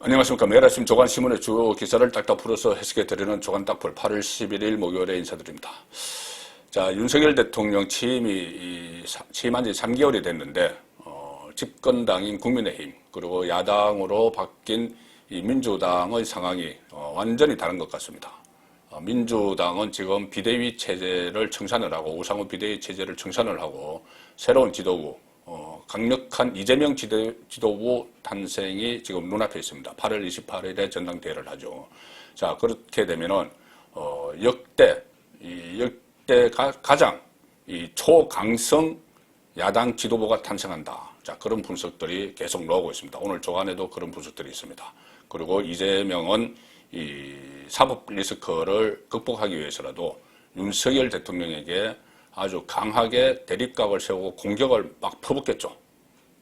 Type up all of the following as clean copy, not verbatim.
안녕하십니까. 매일 아침 조간신문의 주요 기사를 딱딱 풀어서 해석해드리는 조간딱풀 8월 11일 목요일에 인사드립니다. 자, 윤석열 대통령 취임한 지 3개월이 됐는데, 집권당인 국민의힘, 그리고 야당으로 바뀐 이 민주당의 상황이 완전히 다른 것 같습니다. 민주당은 지금 비대위 체제를 청산을 하고, 우상호 비대위 체제를 청산을 하고, 새로운 지도부, 강력한 이재명 지도부 탄생이 지금 눈앞에 있습니다. 8월 28일에 전당대회를 하죠. 자, 그렇게 되면은, 역대 가장 이 초강성 야당 지도부가 탄생한다. 자, 그런 분석들이 계속 나오고 있습니다. 오늘 조간에도 그런 분석들이 있습니다. 그리고 이재명은 이 사법 리스크를 극복하기 위해서라도 윤석열 대통령에게 아주 강하게 대립각을 세우고 공격을 막 퍼붓겠죠.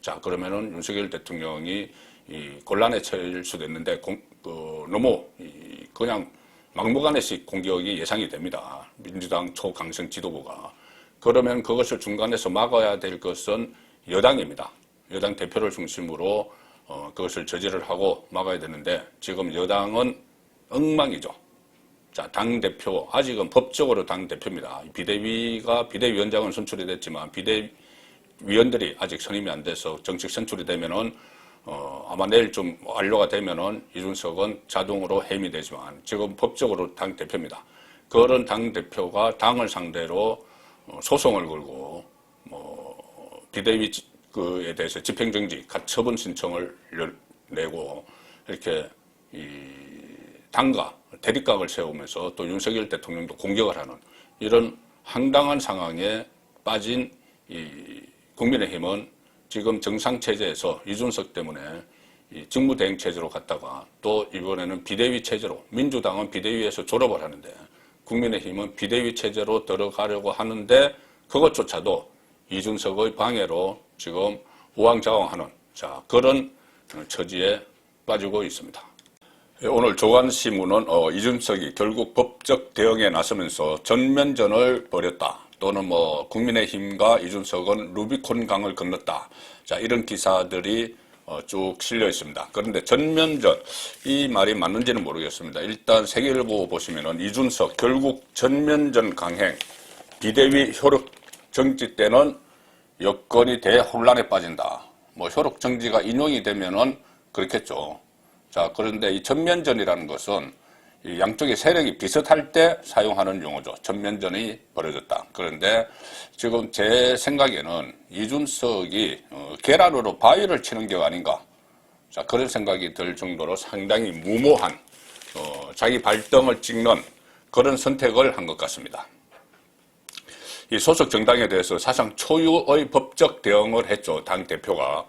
자, 그러면은 윤석열 대통령이 이 곤란에 처할 수도 있는데, 너무 그냥 막무가내식 공격이 예상이 됩니다. 민주당 초강성 지도부가. 그러면 그것을 중간에서 막아야 될 것은 여당입니다. 여당 대표를 중심으로 그것을 저지를 하고 막아야 되는데, 지금 여당은 엉망이죠. 자, 당대표, 아직은 법적으로 당대표입니다. 비대위원장은 선출이 됐지만, 비대위원들이 아직 선임이 안 돼서 정식 선출이 되면은, 아마 내일 좀 완료가 되면은 이준석은 자동으로 해임이 되지만, 지금 법적으로 당대표입니다. 그런 당대표가 당을 상대로 소송을 걸고, 비대위에 대해서 집행정지, 가처분 신청을 내고, 이렇게 당과 대립각을 세우면서 또 윤석열 대통령도 공격을 하는 이런 황당한 상황에 빠진 이 국민의힘은 지금 정상체제에서 이준석 때문에 이 직무대행체제로 갔다가 또 이번에는 비대위 체제로, 민주당은 비대위에서 졸업을 하는데 국민의힘은 비대위 체제로 들어가려고 하는데 그것조차도 이준석의 방해로 지금 우왕좌왕하는, 자, 그런 처지에 빠지고 있습니다. 오늘 조간신문은 이준석이 결국 법적 대응에 나서면서 전면전을 벌였다. 또는 국민의힘과 이준석은 루비콘 강을 건넜다. 자, 이런 기사들이 쭉 실려 있습니다. 그런데 전면전, 이 말이 맞는지는 모르겠습니다. 일단 세계일보 보시면은 이준석 결국 전면전 강행, 비대위 효력 정지 때는 여건이 대혼란에 빠진다. 효력 정지가 인용이 되면은 그렇겠죠. 자, 그런데 이 전면전이라는 것은 이 양쪽의 세력이 비슷할 때 사용하는 용어죠. 전면전이 벌어졌다. 그런데 지금 제 생각에는 이준석이 계란으로 바위를 치는 게 아닌가. 자, 그런 생각이 들 정도로 상당히 무모한, 자기 발등을 찍는 그런 선택을 한 것 같습니다. 이 소속 정당에 대해서 사상 초유의 법적 대응을 했죠. 당 대표가.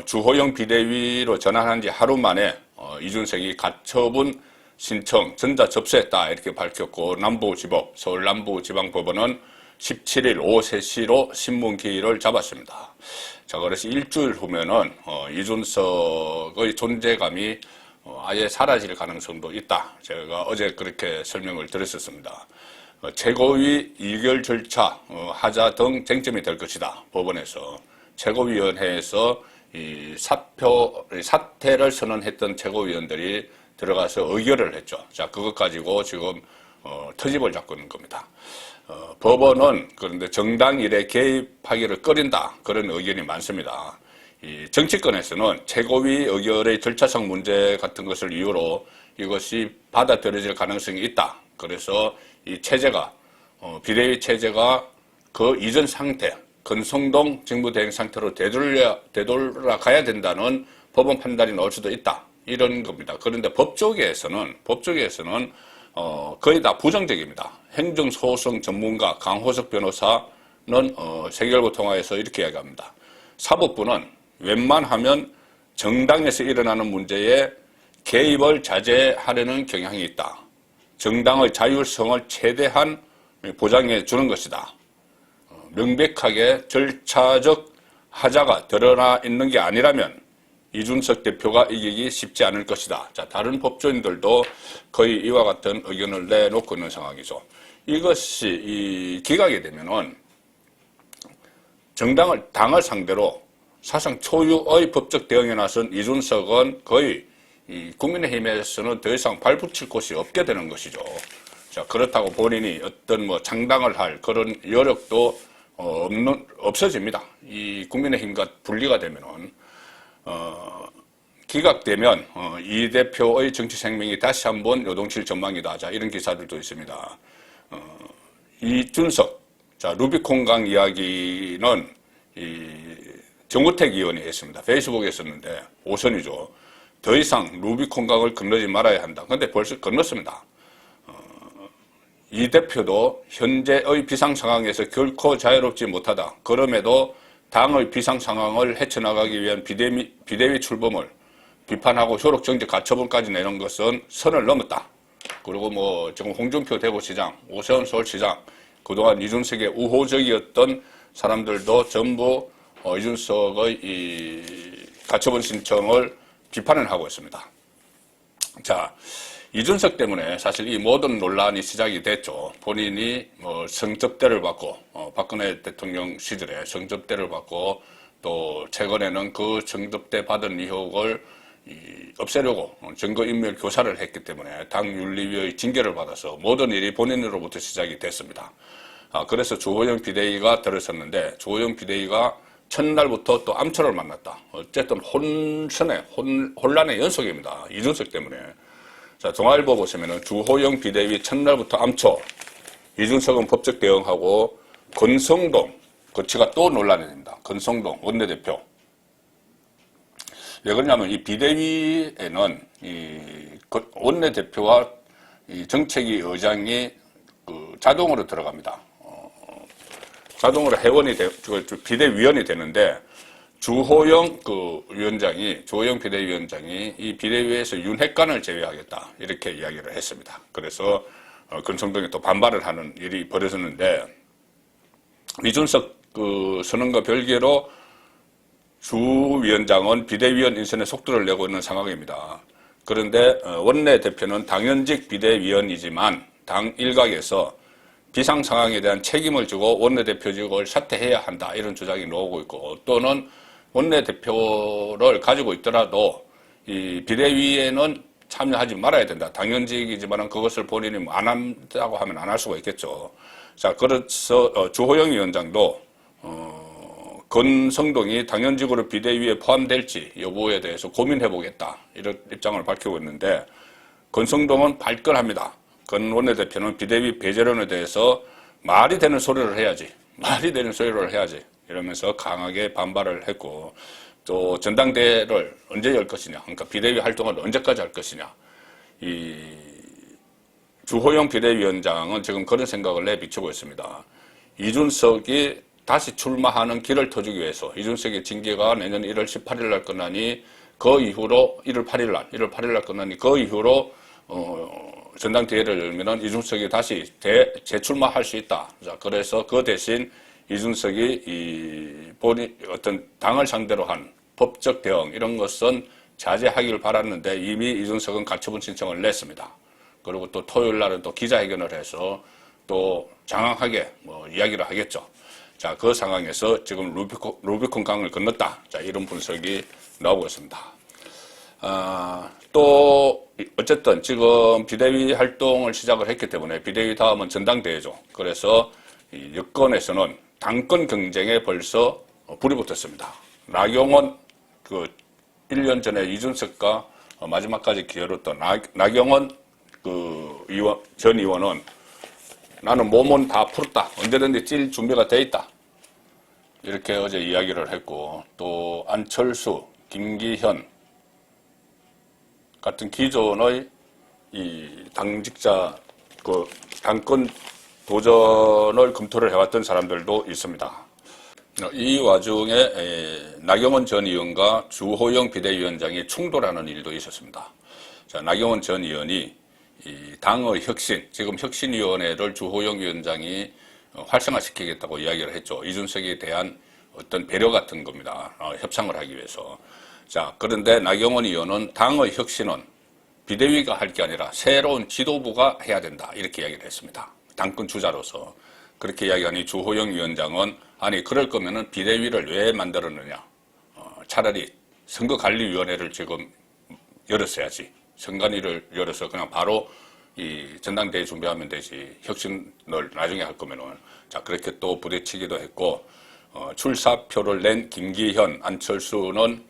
주호영 비대위로 전환한 지 하루 만에 이준석이 가처분 신청 전자 접수했다 이렇게 밝혔고, 남부지법, 서울 남부지방법원은 17일 오후 3시로 신문기일을 잡았습니다. 자, 그래서 일주일 후면은 이준석의 존재감이 아예 사라질 가능성도 있다. 제가 어제 그렇게 설명을 드렸었습니다. 최고위 의결 절차 하자 등 쟁점이 될 것이다. 법원에서 최고위원회에서 이 사퇴를 선언했던 최고위원들이 들어가서 의결을 했죠. 자, 그것 가지고 지금 터집을 잡고 있는 겁니다. 법원은 그런데 정당 일에 개입하기를 꺼린다, 그런 의견이 많습니다. 이 정치권에서는 최고위 의결의 절차상 문제 같은 것을 이유로 이것이 받아들여질 가능성이 있다. 그래서 이 체제가 비대위 체제가 그 이전 상태, 권성동 직무대행 상태로 되돌아가야 된다는 법원 판단이 나올 수도 있다. 이런 겁니다. 그런데 법조계에서는 거의 다 부정적입니다. 행정소송 전문가 강호석 변호사는 세계일보 통화에서 이렇게 이야기합니다. 사법부는 웬만하면 정당에서 일어나는 문제에 개입을 자제하려는 경향이 있다. 정당의 자율성을 최대한 보장해 주는 것이다. 명백하게 절차적 하자가 드러나 있는 게 아니라면 이준석 대표가 이기기 쉽지 않을 것이다. 자, 다른 법조인들도 거의 이와 같은 의견을 내놓고 있는 상황이죠. 이것이 기각이 되면은 당을 상대로 사상 초유의 법적 대응에 나선 이준석은 거의 이 국민의힘에서는 더 이상 발붙일 곳이 없게 되는 것이죠. 자, 그렇다고 본인이 어떤 뭐 창당을 할 그런 여력도 없어집니다. 이 국민의힘과 분리가 되면은, 기각되면, 이 대표의 정치 생명이 다시 한번 요동칠 전망이다. 자, 이런 기사들도 있습니다. 이준석, 자, 루비콘강 이야기는 정우택 의원이 했습니다. 페이스북에 썼는데, 오선이죠. 더 이상 루비콘강을 건너지 말아야 한다. 근데 벌써 건넜습니다. 이 대표도 현재의 비상 상황에서 결코 자유롭지 못하다. 그럼에도 당의 비상 상황을 헤쳐나가기 위한 비대위 출범을 비판하고 효력 정지 가처분까지 내는 것은 선을 넘었다. 그리고 뭐 지금 홍준표 대구시장, 오세훈 서울시장, 그동안 이준석의 우호적이었던 사람들도 전부 이준석의 이 가처분 신청을 비판을 하고 있습니다. 자, 이준석 때문에 사실 이 모든 논란이 시작이 됐죠. 본인이 뭐 성접대를 받고, 박근혜 대통령 시절에 성접대를 받고, 또 최근에는 그 성접대 받은 의혹을 없애려고 증거인멸 교사를 했기 때문에 당윤리위의 징계를 받아서 모든 일이 본인으로부터 시작이 됐습니다. 그래서 주호영 비대위가 들어섰는데, 주호영 비대위가 첫날부터 또 암초를 만났다. 어쨌든 혼란의 연속입니다. 이준석 때문에. 자, 동아일보 보시면은 주호영 비대위 첫날부터 암초, 이준석은 법적 대응하고, 권성동, 거치가 또 논란이 됩니다. 권성동 원내대표. 왜 그러냐면 이 비대위에는 이 원내대표와 이 정책위 의장이 자동으로 들어갑니다. 자동으로 회원이 비대위원이 되는데, 주호영 주호영 비대위원장이 이 비대위에서 윤핵관을 제외하겠다. 이렇게 이야기를 했습니다. 그래서, 권성동이 또 반발을 하는 일이 벌어졌는데, 이준석 선언과 별개로 주 위원장은 비대위원 인선에 속도를 내고 있는 상황입니다. 그런데, 원내대표는 당연직 비대위원이지만, 당 일각에서 비상 상황에 대한 책임을 지고 원내대표직을 사퇴해야 한다. 이런 주장이 나오고 있고, 또는 원내대표를 가지고 있더라도 이 비대위에는 참여하지 말아야 된다. 당연직이지만 그것을 본인이 안 한다고 하면 안 할 수가 있겠죠. 자, 그래서 주호영 위원장도 권성동이 당연직으로 비대위에 포함될지 여부에 대해서 고민해보겠다. 이런 입장을 밝히고 있는데, 권성동은 발끈합니다. 권 원내대표는 비대위 배제론에 대해서 말이 되는 소리를 해야지. 말이 되는 소리를 해야지. 이러면서 강하게 반발을 했고, 또 전당대회를 언제 열 것이냐. 그러니까 비대위 활동을 언제까지 할 것이냐. 이 주호영 비대위원장은 지금 그런 생각을 내비치고 있습니다. 이준석이 다시 출마하는 길을 터주기 위해서 이준석의 징계가 내년 1월 18일 날 끝나니 그 이후로 1월 8일 날 끝나니 그 이후로 전당대회를 열면은 이준석이 다시 재출마할 수 있다. 자, 그래서 그 대신 이준석이 본인 어떤 당을 상대로 한 법적 대응 이런 것은 자제하기를 바랐는데 이미 이준석은 가처분 신청을 냈습니다. 그리고 또 토요일 날은 또 기자회견을 해서 또 장황하게 뭐 이야기를 하겠죠. 자, 그 상황에서 지금 루비콘 강을 건넜다. 자, 이런 분석이 나오고 있습니다. 또 어쨌든 지금 비대위 활동을 시작을 했기 때문에 비대위 다음은 전당대회죠. 그래서 이 여권에서는 당권 경쟁에 벌써 불이 붙었습니다. 나경원 1년 전에 이준석과 마지막까지 기다렸던 나경원 전 의원은 나는 몸은 다 풀었다. 언제든지 찔 준비가 돼 있다. 이렇게 어제 이야기를 했고, 또 안철수, 김기현 같은 기존의 이 당직자 당권 도전을 검토를 해왔던 사람들도 있습니다. 이 와중에 나경원 전 의원과 주호영 비대위원장이 충돌하는 일도 있었습니다. 자, 나경원 전 의원이 이 당의 혁신, 지금 혁신위원회를 주호영 위원장이 활성화시키겠다고 이야기를 했죠. 이준석에 대한 어떤 배려 같은 겁니다. 협상을 하기 위해서. 자, 그런데 나경원 의원은 당의 혁신은 비대위가 할 게 아니라 새로운 지도부가 해야 된다. 이렇게 이야기를 했습니다. 당권 주자로서. 그렇게 이야기하니 주호영 위원장은 아니 그럴 거면은 비대위를 왜 만들었느냐. 차라리 선거관리위원회를 지금 열었어야지. 선관위를 열어서 그냥 바로 이 전당대회 준비하면 되지. 혁신을 나중에 할 거면은. 자, 그렇게 또 부대치기도 했고, 출사표를 낸 김기현, 안철수는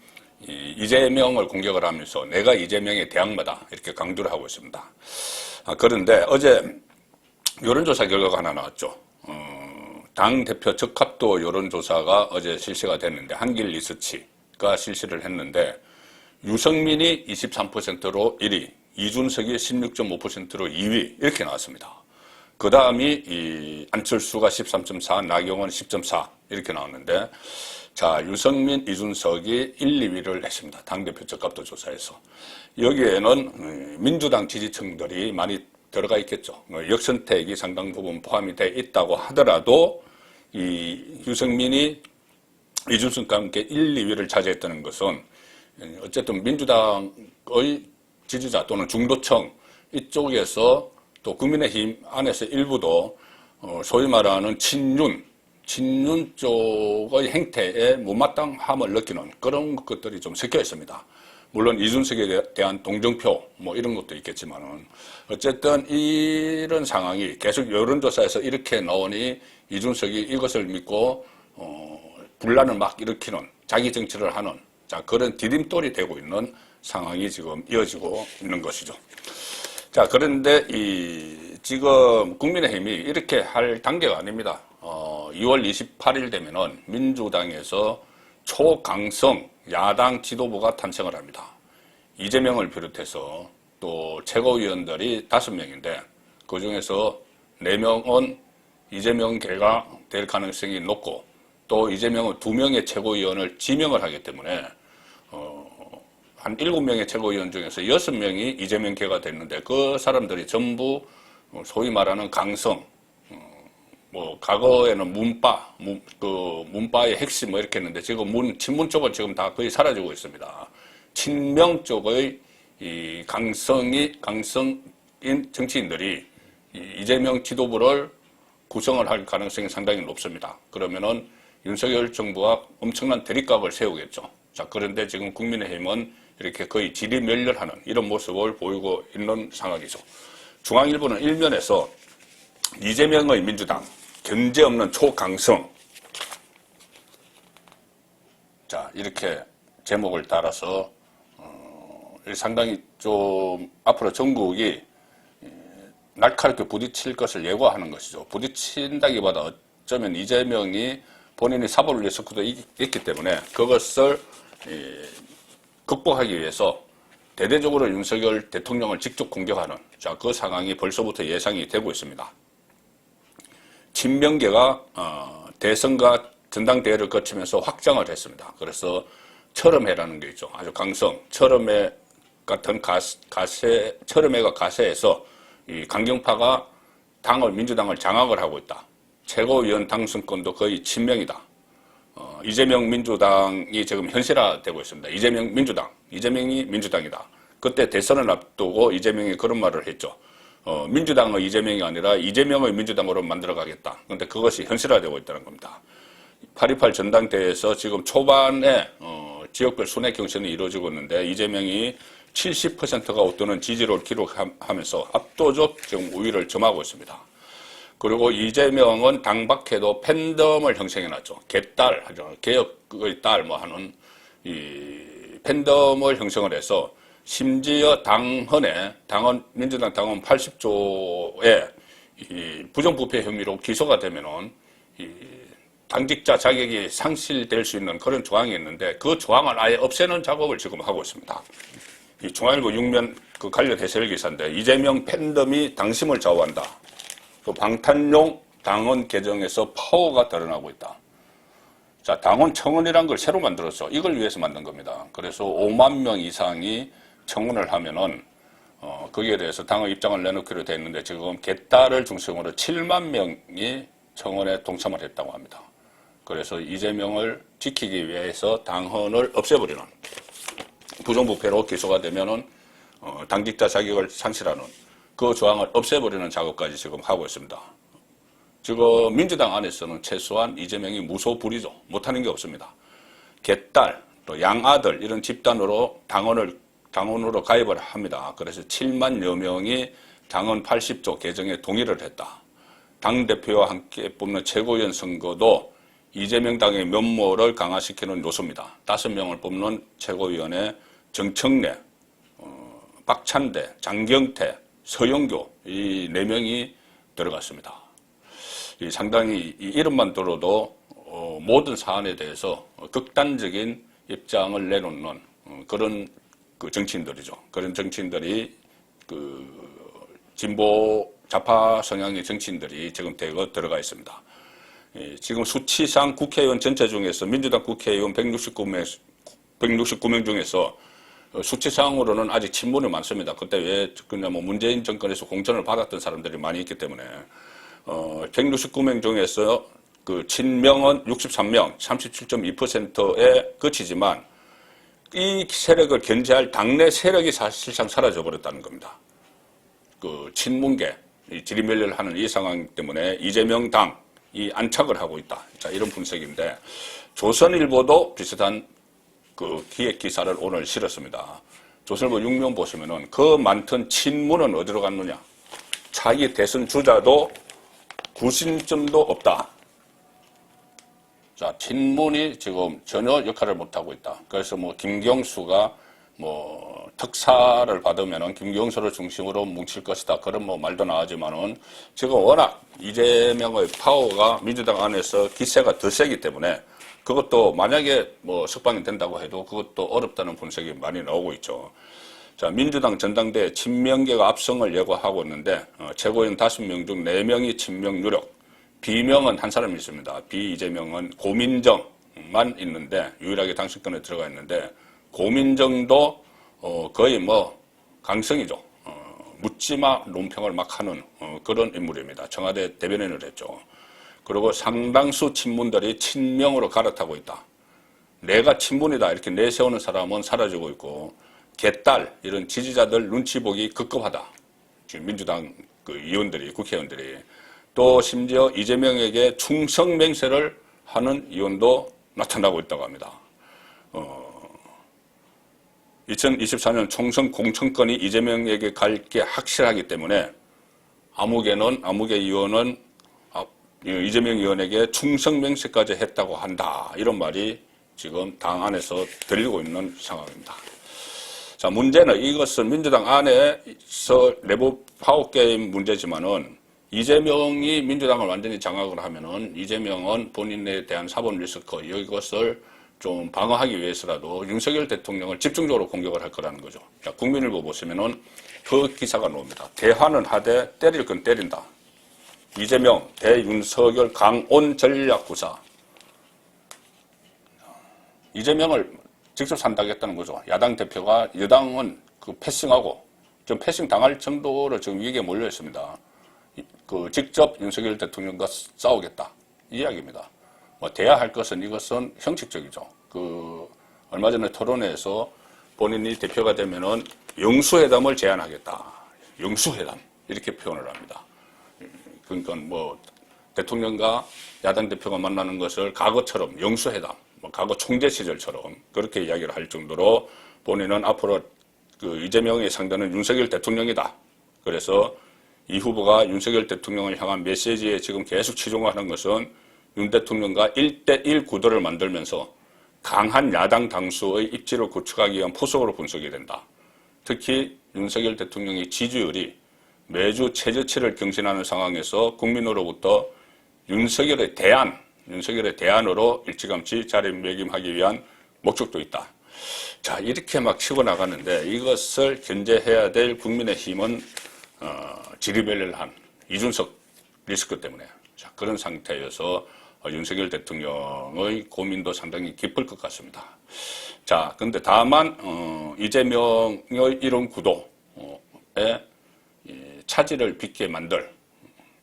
이재명을 공격을 하면서 내가 이재명의 대항마다 이렇게 강조를 하고 있습니다. 그런데 어제 여론조사 결과가 하나 나왔죠. 당대표 적합도 여론조사가 어제 실시가 됐는데 한길 리서치가 실시를 했는데 유승민이 23%로 1위, 이준석이 16.5%로 2위 이렇게 나왔습니다. 그 다음이 이 안철수가 13.4, 나경원 10.4 이렇게 나왔는데 자, 유승민, 이준석이 1, 2위를 했습니다. 당대표 적합도 조사에서. 여기에는 민주당 지지층들이 많이 들어가 있겠죠. 역선택이 상당 부분 포함이 돼 있다고 하더라도 이 유승민이 이준석과 함께 1, 2위를 차지했다는 것은 어쨌든 민주당의 지지자 또는 중도층 이쪽에서 또 국민의힘 안에서 일부도 소위 말하는 친윤 쪽의 행태에 못마땅함을 느끼는 그런 것들이 좀 섞여 있습니다. 물론 이준석에 대한 동정표 뭐 이런 것도 있겠지만은 어쨌든 이런 상황이 계속 여론조사에서 이렇게 나오니 이준석이 이것을 믿고 분란을 막 일으키는 자기 정치를 하는 자 그런 디딤돌이 되고 있는 상황이 지금 이어지고 있는 것이죠. 자 그런데 지금 국민의힘이 이렇게 할 단계가 아닙니다. 2월 28일 되면은 민주당에서 초강성 야당 지도부가 탄생을 합니다. 이재명을 비롯해서 또 최고위원들이 5명인데 그 중에서 4명은 이재명계가 될 가능성이 높고 또 이재명은 2명의 최고위원을 지명을 하기 때문에 한 7명의 최고위원 중에서 6명이 이재명계가 됐는데 그 사람들이 전부 소위 말하는 강성 뭐 과거에는 문파의 핵심 뭐 이렇게 했는데 지금 친문 쪽은 지금 다 거의 사라지고 있습니다. 친명 쪽의 이 강성인 정치인들이 이재명 지도부를 구성을 할 가능성이 상당히 높습니다. 그러면은 윤석열 정부와 엄청난 대립각을 세우겠죠. 자, 그런데 지금 국민의힘은 이렇게 거의 지리멸렬하는 이런 모습을 보이고 있는 상황이죠. 중앙일보는 일면에서 이재명의 민주당 견제 없는 초강성 자 이렇게 제목을 따라서 상당히 좀 앞으로 전국이 날카롭게 부딪힐 것을 예고하는 것이죠. 부딪힌다기보다 어쩌면 이재명이 본인이 사법 리스크도 있기 때문에 그것을 극복하기 위해서 대대적으로 윤석열 대통령을 직접 공격하는 자, 그 상황이 벌써부터 예상이 되고 있습니다. 친명계가 대선과 전당대회를 거치면서 확장을 했습니다. 그래서 철험회라는 게 있죠. 아주 강성 철험회 같은 철험회가 가세해서 이 강경파가 민주당을 장악을 하고 있다. 최고위원 당선권도 거의 친명이다. 이재명 민주당이 지금 현실화되고 있습니다. 이재명이 민주당이다. 그때 대선을 앞두고 이재명이 그런 말을 했죠. 민주당의 이재명이 아니라 이재명의 민주당으로 만들어가겠다. 그런데 그것이 현실화되고 있다는 겁니다. 8.28 전당대회에서 지금 초반에 지역별 순회 경선이 이루어지고 있는데 이재명이 70%가 웃도는 지지를 기록하면서 압도적 지금 우위를 점하고 있습니다. 그리고 이재명은 당 밖에도 팬덤을 형성해놨죠. 개딸 하죠. 개혁의 딸 뭐 하는 이 팬덤을 형성을 해서 심지어 민주당 당헌 80조에 이 부정부패 혐의로 기소가 되면은 이 당직자 자격이 상실될 수 있는 그런 조항이 있는데 그 조항을 아예 없애는 작업을 지금 하고 있습니다. 이 중앙일보 6면 그 관련 해설 기사인데 이재명 팬덤이 당심을 좌우한다. 또 방탄용 당헌 개정에서 파워가 드러나고 있다. 자, 당헌 청원이란 걸 새로 만들었죠. 이걸 위해서 만든 겁니다. 그래서 5만 명 이상이 청원을 하면은 거기에 대해서 당의 입장을 내놓기로 돼 있는데 지금 개딸을 중심으로 7만 명이 청원에 동참을 했다고 합니다. 그래서 이재명을 지키기 위해서 당헌을 없애버리는 부정부패로 기소가 되면은 당직자 자격을 상실하는 그 조항을 없애버리는 작업까지 지금 하고 있습니다. 지금 민주당 안에서는 최소한 이재명이 무소불위죠. 못하는 게 없습니다. 개딸, 또 양아들 이런 집단으로 당헌을 당원으로 가입을 합니다. 그래서 7만여 명이 당원 80조 개정에 동의를 했다. 당대표와 함께 뽑는 최고위원 선거도 이재명 당의 면모를 강화시키는 요소입니다. 5명을 뽑는 최고위원회 정청래, 박찬대, 장경태, 서영교 이 4명이 들어갔습니다. 상당히 이 이름만 들어도 모든 사안에 대해서 극단적인 입장을 내놓는 그런 정치인들이죠. 그런 정치인들이 진보 좌파 성향의 정치인들이 지금 대거 들어가 있습니다. 지금 수치상 국회의원 전체 중에서 민주당 국회의원 169명 중에서 수치상으로는 아직 친문이 많습니다. 그때 왜 그냥 뭐 문재인 정권에서 공천을 받았던 사람들이 많이 있기 때문에 169명 중에서 그 친명은 63명, 37.2%에 그치지만 이 세력을 견제할 당내 세력이 사실상 사라져 버렸다는 겁니다. 그 친문계, 지리멸렬 하는 이 상황 때문에 이재명 당이 안착을 하고 있다. 자, 이런 분석인데 조선일보도 비슷한 그 기획 기사를 오늘 실었습니다. 조선일보 6면 보시면은 그 많던 친문은 어디로 갔느냐? 자기 대선 주자도 구심점도 없다. 자, 친문이 지금 전혀 역할을 못하고 있다. 그래서 뭐 김경수가 뭐 특사를 받으면은 김경수를 중심으로 뭉칠 것이다. 그런 뭐 말도 나오지만은 지금 워낙 이재명의 파워가 민주당 안에서 기세가 더 세기 때문에 그것도 만약에 뭐 석방이 된다고 해도 그것도 어렵다는 분석이 많이 나오고 있죠. 자, 민주당 전당대회 친명계가 압승을 예고하고 있는데 최고위원 5명 중 4명이 친명 유력, 비명은 한 사람이 있습니다. 비이재명은 고민정만 있는데 유일하게 당선권에 들어가 있는데 고민정도 거의 뭐 강성이죠. 묻지마 논평을 막 하는 그런 인물입니다. 청와대 대변인을 했죠. 그리고 상당수 친문들이 친명으로 갈아타고 있다. 내가 친문이다 이렇게 내세우는 사람은 사라지고 있고 개딸 이런 지지자들 눈치 보기 급급하다. 지금 민주당 그 의원들이 국회의원들이 또 심지어 이재명에게 충성 맹세를 하는 의원도 나타나고 있다고 합니다. 2024년 총선 공천권이 이재명에게 갈 게 확실하기 때문에 아무개 의원은 이재명 의원에게 충성 맹세까지 했다고 한다. 이런 말이 지금 당 안에서 들리고 있는 상황입니다. 자, 문제는 이것은 민주당 안에서 내부 파워게임 문제지만은 이재명이 민주당을 완전히 장악을 하면은 이재명은 본인에 대한 사법 리스크 이것을 좀 방어하기 위해서라도 윤석열 대통령을 집중적으로 공격을 할 거라는 거죠. 자, 국민일보 보시면은 그 기사가 나옵니다. 대화는 하되 때릴 건 때린다. 이재명, 대윤석열 강온 전략구사. 이재명을 직접 산다겠다는 거죠. 야당 대표가 여당은 그 패싱하고 좀 패싱 당할 정도로 지금 위기에 몰려 있습니다. 그 직접 윤석열 대통령과 싸우겠다 이 이야기입니다. 뭐 대화할 것은 이것은 형식적이죠. 그 얼마 전에 토론회에서 본인이 대표가 되면은 영수회담을 제안하겠다. 영수회담 이렇게 표현을 합니다. 그러니까 뭐 대통령과 야당 대표가 만나는 것을 과거처럼 영수회담, 뭐 과거 총재 시절처럼 그렇게 이야기를 할 정도로 본인은 앞으로 그 이재명의 상대는 윤석열 대통령이다. 그래서 이 후보가 윤석열 대통령을 향한 메시지에 지금 계속 치중하는 것은 윤 대통령과 1대1 구도를 만들면서 강한 야당 당수의 입지를 구축하기 위한 포석으로 분석이 된다. 특히 윤석열 대통령의 지지율이 매주 최저치를 경신하는 상황에서 국민으로부터 윤석열의 대안으로 일찌감치 자리매김하기 위한 목적도 있다. 자, 이렇게 막 치고 나가는데 이것을 견제해야 될 국민의힘은 지리멸렬한 이준석 리스크 때문에 자, 그런 상태여서 윤석열 대통령의 고민도 상당히 깊을 것 같습니다. 자, 근데 다만 이재명의 이런 구도에 차질을 빚게 만들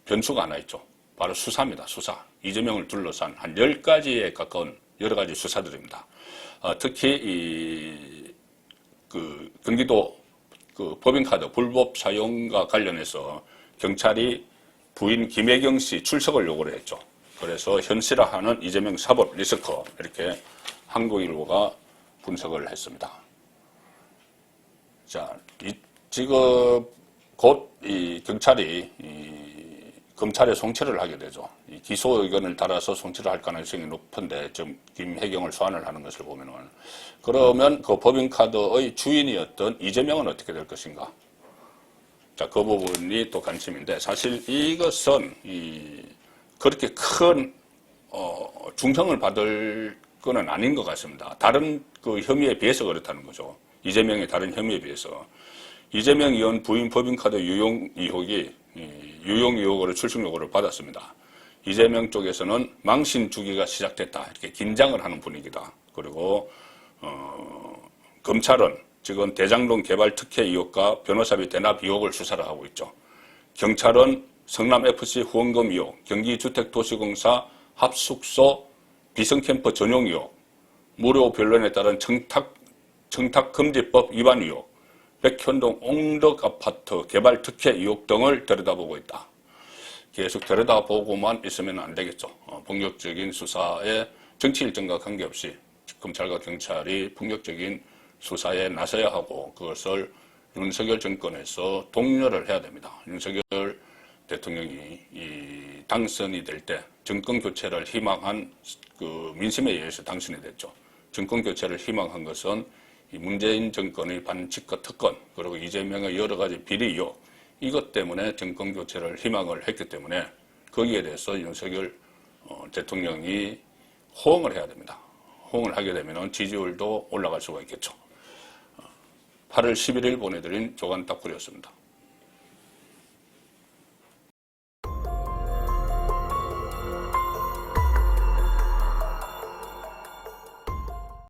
변수가 하나 있죠. 바로 수사입니다. 수사. 이재명을 둘러싼 한 10가지에 가까운 여러 가지 수사들입니다. 특히 그 경기도 그 법인카드 불법 사용과 관련해서 경찰이 부인 김혜경 씨 출석을 요구를 했죠. 그래서 현실화하는 이재명 사법 리스크 이렇게 한국일보가 분석을 했습니다. 자, 지금 곧 이 경찰이 검찰에 송치를 하게 되죠. 이 기소 의견을 달아서 송치를 할 가능성이 높은데 지금 김혜경을 소환을 하는 것을 보면은 그러면 그 법인카드의 주인이었던 이재명은 어떻게 될 것인가? 자, 그 부분이 또 관심인데 사실 이것은 그렇게 큰 중형을 받을 거는 아닌 것 같습니다. 다른 그 혐의에 비해서 그렇다는 거죠. 이재명의 다른 혐의에 비해서. 이재명 의원 부인 법인카드 유용 의혹으로 출석 요구를 받았습니다. 이재명 쪽에서는 망신 주기가 시작됐다. 이렇게 긴장을 하는 분위기다. 그리고 검찰은 지금 대장동 개발 특혜 의혹과 변호사비 대납 의혹을 수사를 하고 있죠. 경찰은 성남FC 후원금 의혹, 경기주택도시공사 합숙소 비성캠프 전용 의혹, 무료 변론에 따른 청탁금지법 위반 의혹, 백현동 옹덕 아파트 개발 특혜 의혹 등을 들여다보고 있다. 계속 들여다보고만 있으면 안 되겠죠. 본격적인 수사에 정치 일정과 관계없이 검찰과 경찰이 본격적인 수사에 나서야 하고 그것을 윤석열 정권에서 독려를 해야 됩니다. 윤석열 대통령이 당선이 될 때 정권 교체를 희망한 그 민심에 의해서 당선이 됐죠. 정권 교체를 희망한 것은 이 문재인 정권의 반칙과 특권 그리고 이재명의 여러 가지 비리 의혹 이것 때문에 정권 교체를 희망을 했기 때문에 거기에 대해서 윤석열 대통령이 호응을 해야 됩니다. 호응을 하게 되면 지지율도 올라갈 수가 있겠죠. 8월 11일 보내드린 조간 딱구리였습니다.